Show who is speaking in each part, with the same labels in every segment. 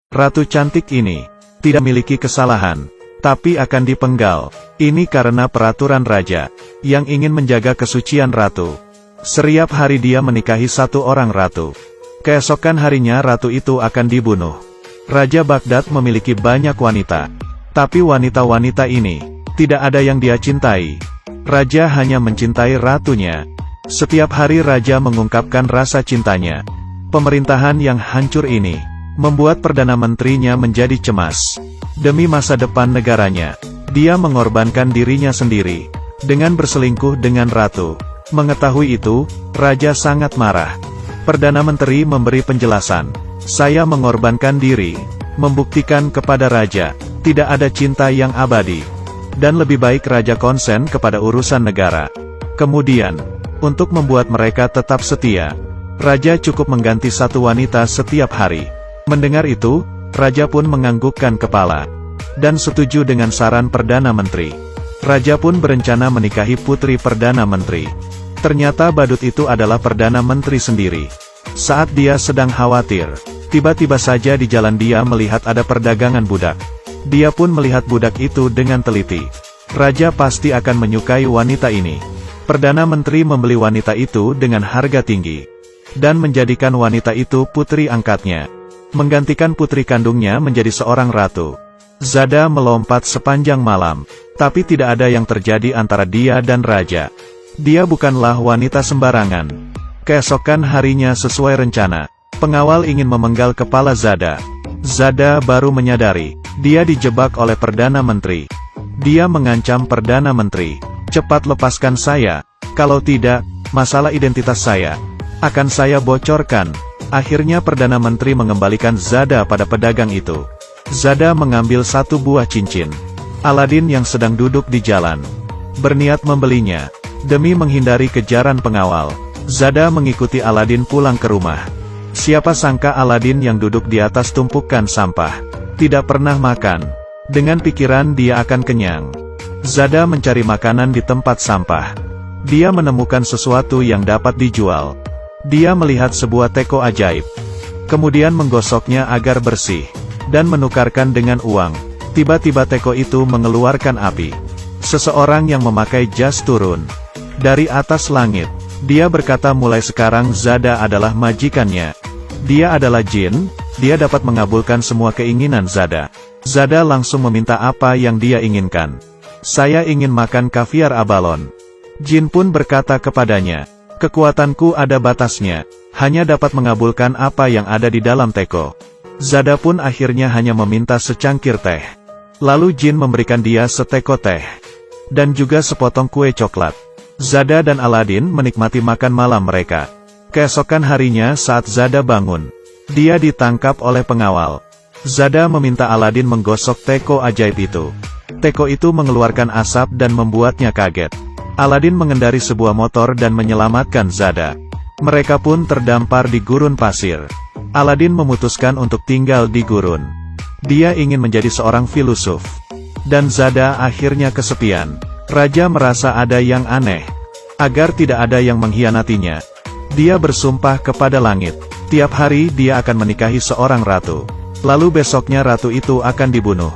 Speaker 1: Ratu cantik ini tidak memiliki kesalahan, tapi akan dipenggal. Ini karena peraturan raja, yang ingin menjaga kesucian ratu. Setiap hari dia menikahi satu orang ratu. Keesokan harinya ratu itu akan dibunuh. Raja Baghdad memiliki banyak wanita, tapi wanita-wanita ini tidak ada yang dia cintai. Raja hanya mencintai ratunya. Setiap hari raja mengungkapkan rasa cintanya. Pemerintahan yang hancur ini membuat Perdana Menterinya menjadi cemas. Demi masa depan negaranya, dia mengorbankan dirinya sendiri dengan berselingkuh dengan ratu. Mengetahui itu, raja sangat marah. Perdana Menteri memberi penjelasan, "Saya mengorbankan diri, membuktikan kepada raja, tidak ada cinta yang abadi. Dan lebih baik raja konsen kepada urusan negara." Kemudian, untuk membuat mereka tetap setia, raja cukup mengganti satu wanita setiap hari. Mendengar itu, raja pun menganggukkan kepala dan setuju dengan saran Perdana Menteri. Raja pun berencana menikahi putri Perdana Menteri. Ternyata badut itu adalah Perdana Menteri sendiri. Saat dia sedang khawatir, tiba-tiba saja di jalan dia melihat ada perdagangan budak. Dia pun melihat budak itu dengan teliti. Raja pasti akan menyukai wanita ini. Perdana Menteri membeli wanita itu dengan harga tinggi dan menjadikan wanita itu putri angkatnya, menggantikan putri kandungnya menjadi seorang ratu. Zada melompat sepanjang malam, tapi tidak ada yang terjadi antara dia dan raja. Dia bukanlah wanita sembarangan. Keesokan harinya sesuai rencana, pengawal ingin memenggal kepala Zada. Zada baru menyadari, dia dijebak oleh Perdana Menteri. Dia mengancam Perdana Menteri, "Cepat lepaskan saya, kalau tidak, masalah identitas saya akan saya bocorkan." Akhirnya Perdana Menteri mengembalikan Zada pada pedagang itu. Zada mengambil satu buah cincin. Aladin yang sedang duduk di jalan berniat membelinya. Demi menghindari kejaran pengawal, Zada mengikuti Aladin pulang ke rumah. Siapa sangka Aladin yang duduk di atas tumpukan sampah tidak pernah makan. Dengan pikiran dia akan kenyang, Zada mencari makanan di tempat sampah. Dia menemukan sesuatu yang dapat dijual. Dia melihat sebuah teko ajaib, kemudian menggosoknya agar bersih, dan menukarkan dengan uang. Tiba-tiba teko itu mengeluarkan api. Seseorang yang memakai jas turun dari atas langit. Dia berkata mulai sekarang Zada adalah majikannya. Dia adalah jin, dia dapat mengabulkan semua keinginan Zada. Zada langsung meminta apa yang dia inginkan. "Saya ingin makan kaviar abalon." Jin pun berkata kepadanya, "Kekuatanku ada batasnya, hanya dapat mengabulkan apa yang ada di dalam teko." Zada pun akhirnya hanya meminta secangkir teh. Lalu jin memberikan dia seteko teh, dan juga sepotong kue coklat. Zada dan Aladin menikmati makan malam mereka. Keesokan harinya saat Zada bangun, dia ditangkap oleh pengawal. Zada meminta Aladin menggosok teko ajaib itu. Teko itu mengeluarkan asap dan membuatnya kaget. Aladin mengendari sebuah motor dan menyelamatkan Zada. Mereka pun terdampar di gurun pasir. Aladin memutuskan untuk tinggal di gurun. Dia ingin menjadi seorang filosof. Dan Zada akhirnya kesepian. Raja merasa ada yang aneh. Agar tidak ada yang mengkhianatinya, dia bersumpah kepada langit. Tiap hari dia akan menikahi seorang ratu. Lalu besoknya ratu itu akan dibunuh.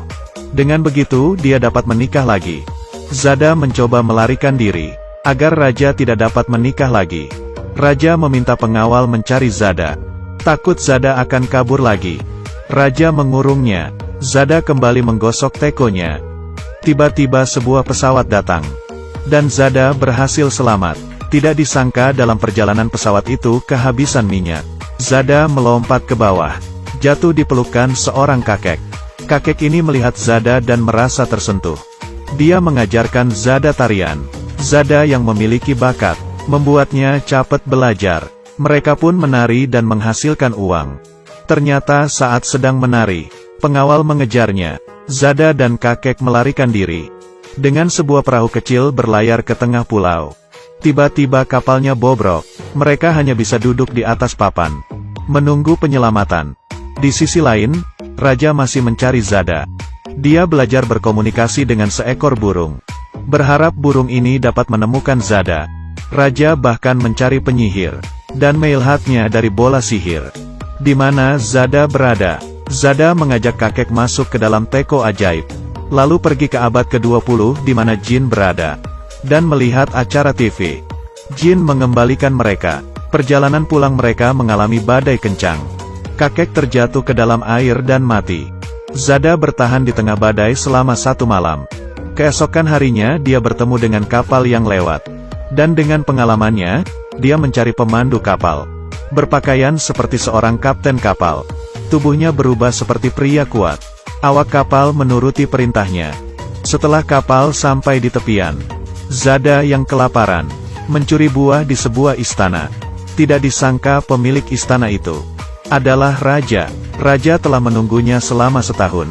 Speaker 1: Dengan begitu dia dapat menikah lagi. Zada mencoba melarikan diri, agar raja tidak dapat menikah lagi. Raja meminta pengawal mencari Zada. Takut Zada akan kabur lagi. Raja mengurungnya. Zada kembali menggosok tekonya. Tiba-tiba sebuah pesawat datang. Dan Zada berhasil selamat. Tidak disangka dalam perjalanan pesawat itu kehabisan minyak. Zada melompat ke bawah. Jatuh di pelukan seorang kakek. Kakek ini melihat Zada dan merasa tersentuh. Dia mengajarkan Zada tarian. Zada yang memiliki bakat membuatnya cepat belajar. Mereka pun menari dan menghasilkan uang. Ternyata saat sedang menari, pengawal mengejarnya. Zada dan kakek melarikan diri. Dengan sebuah perahu kecil berlayar ke tengah pulau. Tiba-tiba kapalnya bobrok. Mereka hanya bisa duduk di atas papan, menunggu penyelamatan. Di sisi lain, raja masih mencari Zada. Dia belajar berkomunikasi dengan seekor burung, berharap burung ini dapat menemukan Zada. Raja bahkan mencari penyihir, dan melihatnya dari bola sihir. Di mana Zada berada. Zada mengajak kakek masuk ke dalam teko ajaib, lalu pergi ke abad ke-20 di mana Jin berada, dan melihat acara TV. Jin mengembalikan mereka. Perjalanan pulang mereka mengalami badai kencang. Kakek terjatuh ke dalam air dan mati. Zada bertahan di tengah badai selama 1 malam. Keesokan harinya dia bertemu dengan kapal yang lewat. Dan dengan pengalamannya, dia mencari pemandu kapal. Berpakaian seperti seorang kapten kapal. Tubuhnya berubah seperti pria kuat. Awak kapal menuruti perintahnya. Setelah kapal sampai di tepian, Zada yang kelaparan, mencuri buah di sebuah istana. Tidak disangka pemilik istana itu adalah raja. Raja telah menunggunya selama setahun.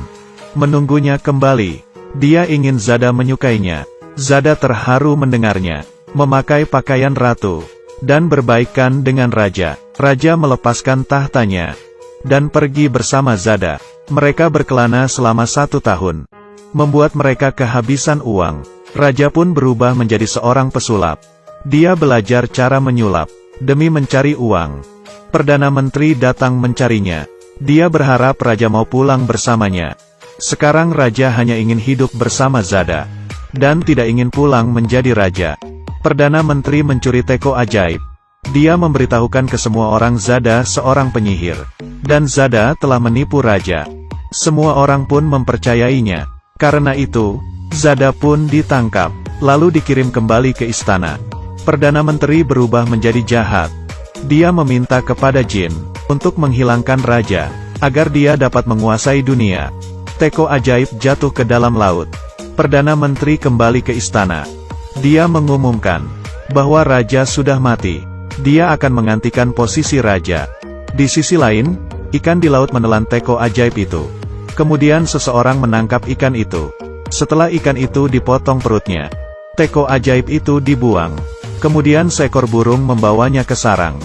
Speaker 1: Menunggunya kembali. Dia ingin Zada menyukainya. Zada terharu mendengarnya. Memakai pakaian ratu, dan berbaikan dengan raja. Raja melepaskan tahtanya, dan pergi bersama Zada. Mereka berkelana selama 1 tahun. Membuat mereka kehabisan uang. Raja pun berubah menjadi seorang pesulap. Dia belajar cara menyulap demi mencari uang. Perdana Menteri datang mencarinya. Dia berharap raja mau pulang bersamanya. Sekarang raja hanya ingin hidup bersama Zada, dan tidak ingin pulang menjadi raja. Perdana Menteri mencuri teko ajaib. Dia memberitahukan ke semua orang Zada seorang penyihir, dan Zada telah menipu raja. Semua orang pun mempercayainya. Karena itu, Zada pun ditangkap, lalu dikirim kembali ke istana. Perdana Menteri berubah menjadi jahat. Dia meminta kepada Jin untuk menghilangkan raja, agar dia dapat menguasai dunia. Teko ajaib jatuh ke dalam laut. Perdana Menteri kembali ke istana. Dia mengumumkan bahwa raja sudah mati. Dia akan menggantikan posisi raja. Di sisi lain, ikan di laut menelan teko ajaib itu. Kemudian seseorang menangkap ikan itu. Setelah ikan itu dipotong perutnya, teko ajaib itu dibuang. Kemudian seekor burung membawanya ke sarang.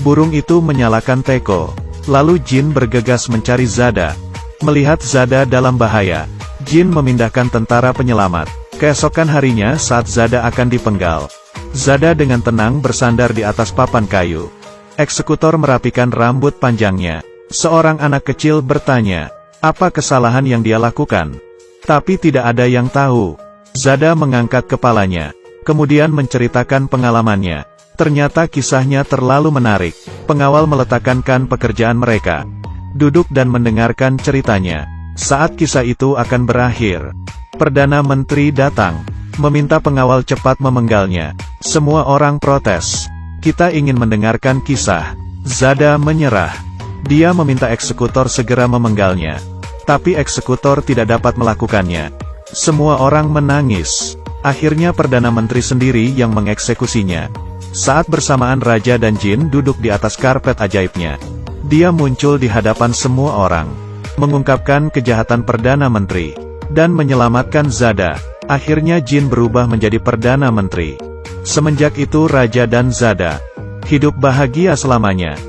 Speaker 1: Burung itu menyalakan teko. Lalu Jin bergegas mencari Zada. Melihat Zada dalam bahaya, Jin memindahkan tentara penyelamat. Keesokan harinya saat Zada akan dipenggal, Zada dengan tenang bersandar di atas papan kayu. Eksekutor merapikan rambut panjangnya. Seorang anak kecil bertanya, apa kesalahan yang dia lakukan? Tapi tidak ada yang tahu. Zada mengangkat kepalanya, kemudian menceritakan pengalamannya. Ternyata kisahnya terlalu menarik. Pengawal meletakkan pekerjaan mereka, duduk dan mendengarkan ceritanya. Saat kisah itu akan berakhir, Perdana Menteri datang, meminta pengawal cepat memenggalnya. Semua orang protes. Kita ingin mendengarkan kisah. Zada menyerah. Dia meminta eksekutor segera memenggalnya. Tapi eksekutor tidak dapat melakukannya. Semua orang menangis. Akhirnya Perdana Menteri sendiri yang mengeksekusinya. Saat bersamaan Raja dan Jin duduk di atas karpet ajaibnya, dia muncul di hadapan semua orang, mengungkapkan kejahatan Perdana Menteri, dan menyelamatkan Zada. Akhirnya Jin berubah menjadi Perdana Menteri. Semenjak itu Raja dan Zada hidup bahagia selamanya.